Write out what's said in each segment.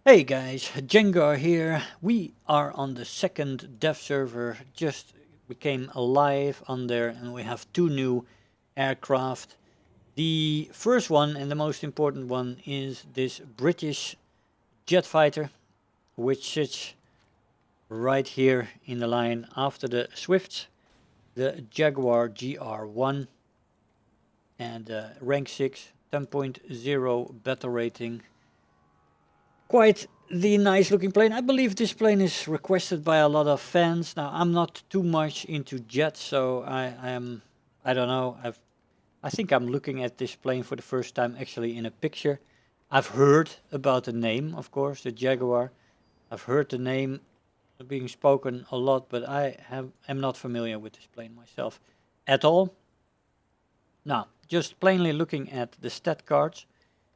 Hey guys, Jengar here. We are on the second dev server, just became alive on there, and we have two new aircraft. The first one and the most important one is this British jet fighter, which sits right here in the line after the Swifts, the Jaguar GR.1 and rank 6, 10.0 battle rating. Quite the nice looking plane. I believe this plane is requested by a lot of fans. Now I'm not too much into jets, so I don't know. I think I'm looking at this plane for the first time actually in a picture. I've heard about the name, of course, the Jaguar. I've heard the name being spoken a lot, but am not familiar with this plane myself at all. Now, just plainly looking at the stat cards,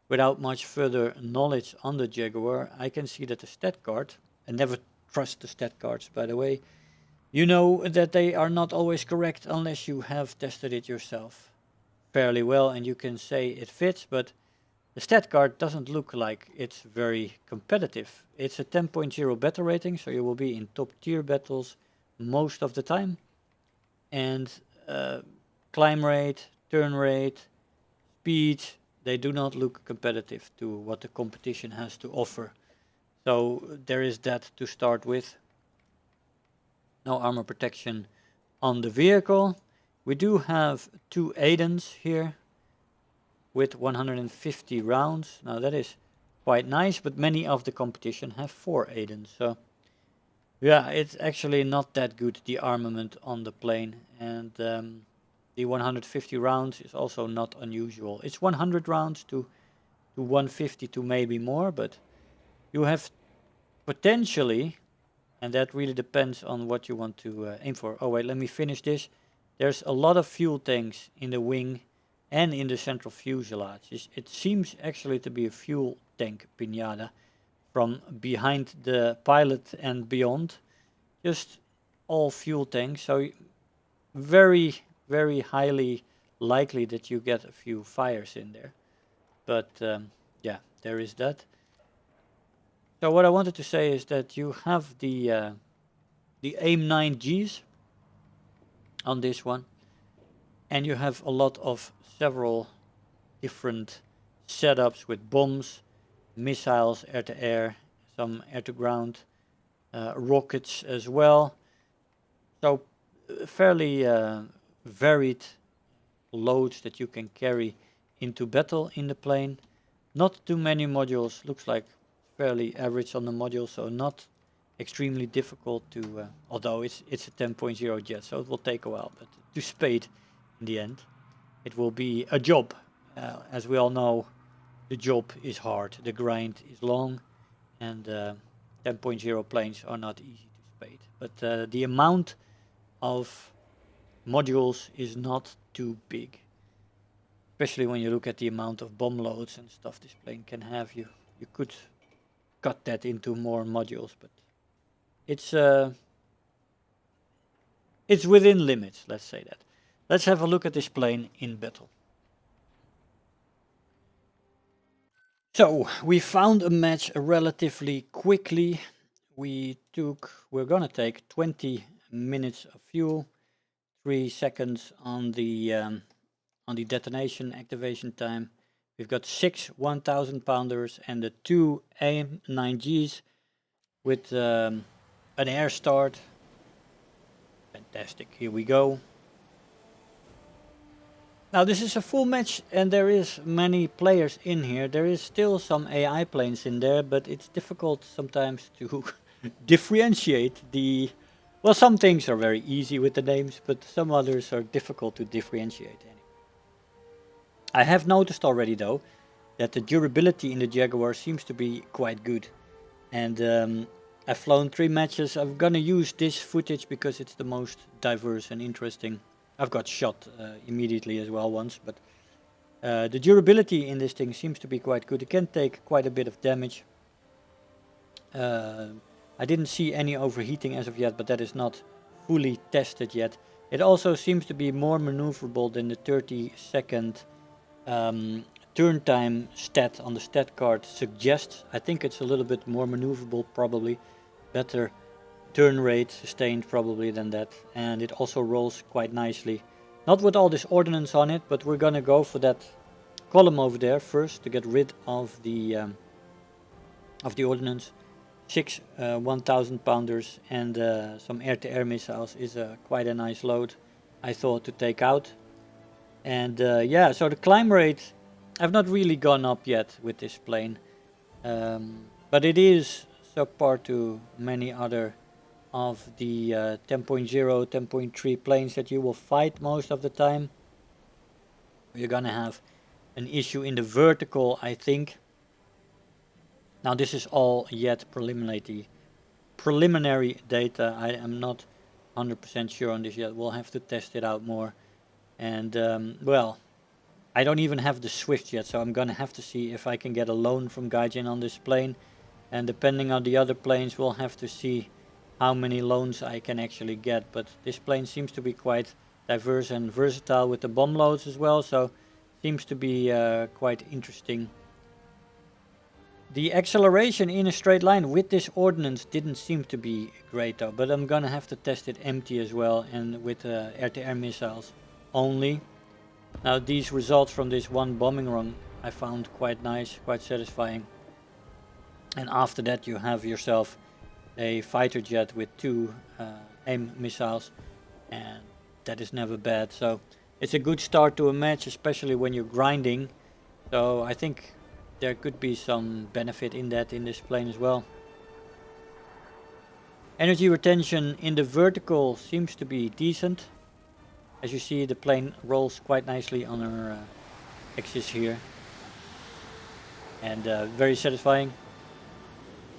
without much further knowledge on the Jaguar, I can see that the stat card, and never trust the stat cards by the way, you know that they are not always correct unless you have tested it yourself fairly well and you can say it fits, but the stat card doesn't look like it's very competitive. It's a 10.0 battle rating, so you will be in top tier battles most of the time, and climb rate, turn rate, speed, they do not look competitive to what the competition has to offer. So there is that to start with. No armor protection on the vehicle. We do have two Aidens here with 150 rounds. Now that is quite nice, but many of the competition have 4 Aidens. So yeah, it's actually not that good, the armament on the plane. And the 150 rounds is also not unusual. It's 100 rounds to 150 to maybe more, but you have potentially, and that really depends on what you want to aim for. Oh wait, let me finish this. There's a lot of fuel tanks in the wing and in the central fuselage. It seems actually to be a fuel tank pinata from behind the pilot and beyond. Just all fuel tanks, so very, very highly likely that you get a few fires in there. But yeah, there is that. So what I wanted to say is that you have the AIM 9Gs on this one, and you have a lot of several different setups with bombs, missiles, air to air, some air to ground, rockets as well. So fairly varied loads that you can carry into battle in the plane. Not too many modules, looks like fairly average on the module, so not extremely difficult to, although it's a 10.0 jet, so it will take a while, but to spade in the end, it will be a job. As we all know, the job is hard, the grind is long, and 10.0 planes are not easy to spade. But the amount of modules is not too big, especially when you look at the amount of bomb loads and stuff this plane can have. You could cut that into more modules, but it's within limits, let's say that. Let's have a look at this plane in battle. So we found a match relatively quickly. We're gonna take 20 minutes of fuel, 3 seconds on the detonation activation time. We've got 6 1000 pounders and the 2 AIM 9Gs with an air start. Fantastic, here we go. Now this is a full match and there is many players in here. There is still some AI planes in there, but it's difficult sometimes to differentiate the... Well, some things are very easy with the names, but some others are difficult to differentiate. I have noticed already though that the durability in the Jaguar seems to be quite good. And I've flown 3 matches. I'm gonna use this footage because it's the most diverse and interesting. I've got shot immediately as well once, but the durability in this thing seems to be quite good. It can take quite a bit of damage. I didn't see any overheating as of yet, but that is not fully tested yet. It also seems to be more maneuverable than the 30-second turn time stat on the stat card suggests. I think it's a little bit more maneuverable, probably better turn rate sustained probably than that, and it also rolls quite nicely. Not with all this ordnance on it, but we're gonna go for that column over there first to get rid of the ordnance. 6 1000 pounders and some air-to-air missiles is quite a nice load, I thought, to take out. And yeah, so the climb rate, I've not really gone up yet with this plane, but it is subpar to many other of the 10.0, 10.3 planes that you will fight most of the time. You're gonna have an issue in the vertical, I think. Now this is all yet preliminary data. I am not 100% sure on this yet. We'll have to test it out more. And well, I don't even have the Swift yet, so I'm gonna have to see if I can get a loan from Gaijin on this plane. And depending on the other planes, we'll have to see how many loans I can actually get. But this plane seems to be quite diverse and versatile with the bomb loads as well, so seems to be quite interesting. The acceleration in a straight line with this ordnance didn't seem to be great though, but I'm gonna have to test it empty as well and with air-to-air missiles only. Now these results from this one bombing run I found quite nice, quite satisfying. And after that you have yourself a fighter jet with 2 AIM missiles, and that is never bad. So it's a good start to a match, especially when you're grinding. So I think there could be some benefit in that in this plane as well. Energy retention in the vertical seems to be decent. As you see, the plane rolls quite nicely on her axis here, and very satisfying.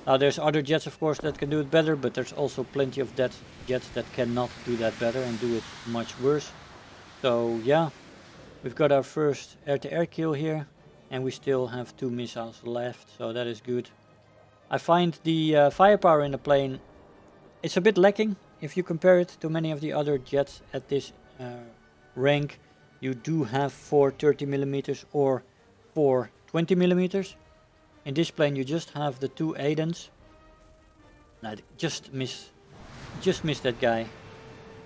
Now there's other jets of course that can do it better, but there's also plenty of jets that cannot do that better and do it much worse. So yeah, we've got our first air-to-air kill here. And we still have 2 missiles left, so that is good. I find the firepower in the plane, it's a bit lacking if you compare it to many of the other jets at this rank. You do have 4 30mm or 4 20mm. In this plane you just have the 2 Aidens. I just missed that guy.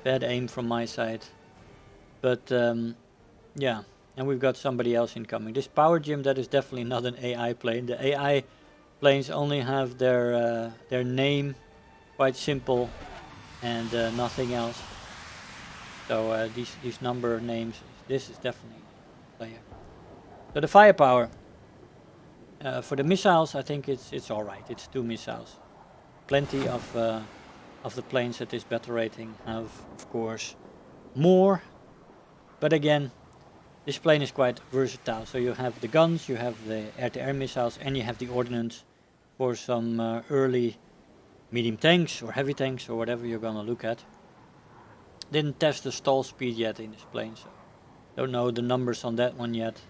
Bad aim from my side. But yeah. And we've got somebody else incoming. This power gym, that is definitely not an AI plane. The AI planes only have their name, quite simple, and nothing else. So these number names, this is definitely a player. So the firepower for the missiles, I think it's all right. It's 2 missiles. Plenty of the planes at this battle rating have, of course, more. But again, this plane is quite versatile, so you have the guns, you have the air-to-air missiles, and you have the ordnance for some early medium tanks or heavy tanks or whatever you're gonna look at. Didn't test the stall speed yet in this plane, so don't know the numbers on that one yet.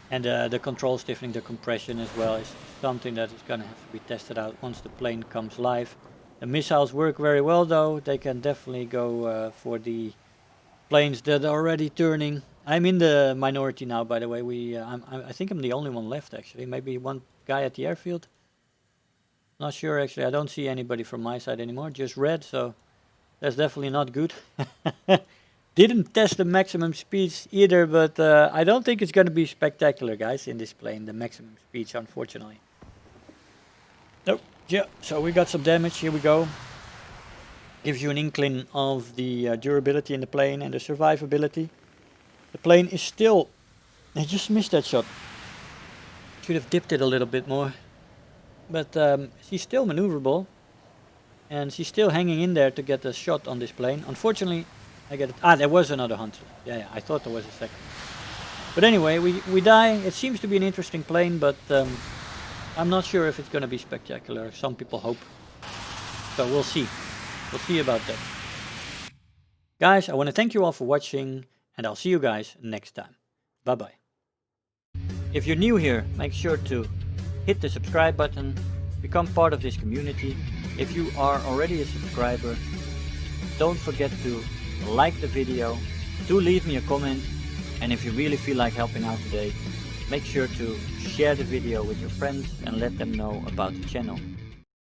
And the control stiffening, the compression as well, is something that is gonna have to be tested out once the plane comes live. The missiles work very well though. They can definitely go for the planes that are already turning. I'm in the minority now, by the way. I think I'm the only one left actually. Maybe one guy at the airfield. Not sure actually. I don't see anybody from my side anymore. Just red, so that's definitely not good. Didn't test the maximum speeds either, but I don't think it's going to be spectacular, guys, in this plane. The maximum speeds, unfortunately. Nope. Yeah. So we got some damage. Here we go. Gives you an inkling of the durability in the plane and the survivability. The plane is still... I just missed that shot. Should have dipped it a little bit more. But she's still maneuverable. And she's still hanging in there to get a shot on this plane. Unfortunately, I get it... Ah, there was another hunter. Yeah, I thought there was a second. But anyway, we die. It seems to be an interesting plane, but I'm not sure if it's going to be spectacular. Some people hope. So we'll see. We'll see about that. Guys, I want to thank you all for watching, and I'll see you guys next time. Bye bye. If you're new here, make sure to hit the subscribe button, become part of this community. If you are already a subscriber, don't forget to like the video, do leave me a comment, And if you really feel like helping out today, make sure to share the video with your friends and let them know about the channel.